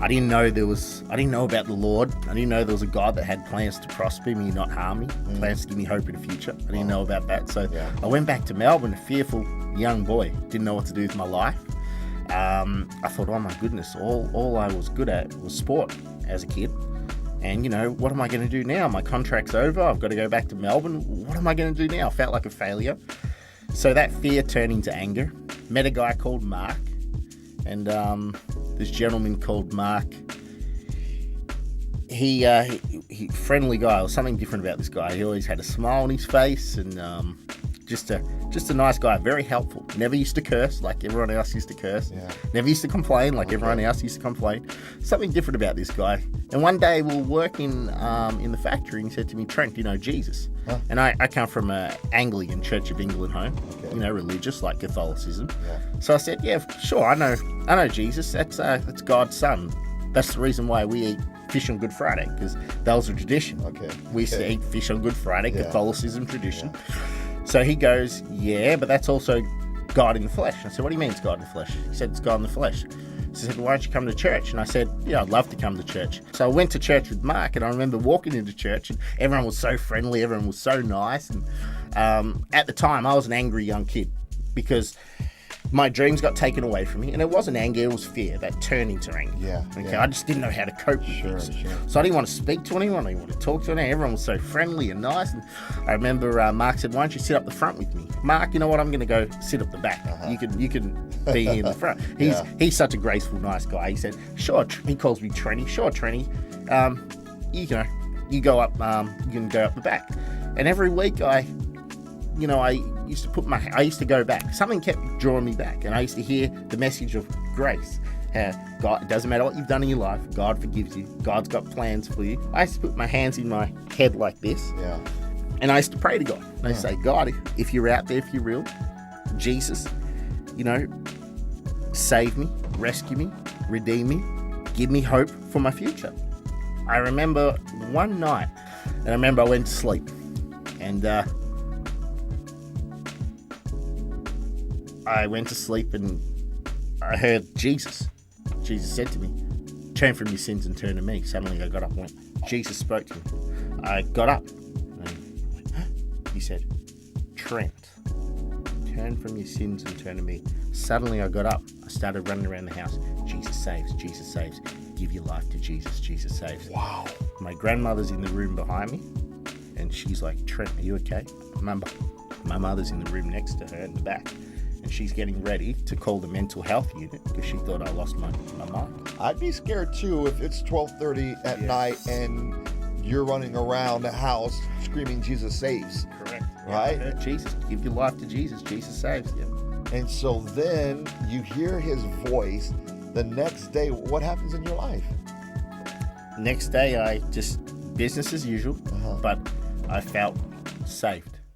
I didn't know about the Lord. I didn't know there was a God that had plans to prosper me, not harm me, plans to give me hope in the future. I didn't know about that. So I went back to Melbourne, a fearful young boy, didn't know what to do with my life. I thought, oh my goodness, all I was good at was sport as a kid. And, what am I going to do now? My contract's over. I've got to go back to Melbourne. What am I going to do now? I felt like a failure. So that fear turned into anger. Met a guy called Mark. And this gentleman called Mark, he friendly guy. There was something different about this guy. He always had a smile on his face and just a nice guy, very helpful. Never used to curse like everyone else used to curse. Yeah. Never used to complain like everyone else used to complain. Something different about this guy. And one day we were working in the factory and he said to me, Trent, do you know Jesus? Huh? And I come from an Anglican Church of England home, religious like Catholicism. Yeah. So I said, yeah, sure, I know Jesus. That's God's son. That's the reason why we eat fish on Good Friday, because that was a tradition. Okay. We used to eat fish on Good Friday, Catholicism tradition. Yeah. So he goes, yeah, but that's also God in the flesh. I said, what do you mean it's God in the flesh? He said, it's God in the flesh. He said, why don't you come to church? And I said, yeah, I'd love to come to church. So I went to church with Mark, and I remember walking into church, and everyone was so friendly, everyone was so nice. And at the time, I was an angry young kid because my dreams got taken away from me, and it wasn't anger, it was fear that turned into anger. Yeah. I just didn't know how to cope with things. Sure. So I didn't want to speak to anyone, I didn't want to talk to anyone. Everyone was so friendly and nice. And I remember Mark said, why don't you sit up the front with me? Mark, you know what, I'm going to go sit up the back. You can be in the front. He's such a graceful, nice guy. He said, sure. He calls me Trenny. Sure, Trenny. You go up, you can go up the back. And every week I used to go back. Something kept drawing me back, and I used to hear the message of grace. God, it doesn't matter what you've done in your life, God forgives you. God's got plans for you. I used to put my hands in my head like this, and I used to pray to God. And I say, God, if you're out there, if you're real, Jesus, save me, rescue me, redeem me, give me hope for my future. I remember one night, and I remember I went to sleep, and I went to sleep and I heard Jesus. Jesus said to me, turn from your sins and turn to me. Suddenly I got up and went, Jesus spoke to me. I got up and I went, huh? He said, Trent, turn from your sins and turn to me. Suddenly I got up. I started running around the house. Jesus saves, Jesus saves. Give your life to Jesus, Jesus saves. Wow. My grandmother's in the room behind me and she's like, Trent, are you okay? My mother's in the room next to her in the back. And she's getting ready to call the mental health unit because she thought I lost my mind. I'd be scared too if it's 12:30 at night and you're running around the house screaming, Jesus saves. Correct. Right? Yeah, Jesus, give your life to Jesus. Jesus saves. Yeah. And so then you hear his voice. The next day, what happens in your life? Next day, I just business as usual, but I felt saved.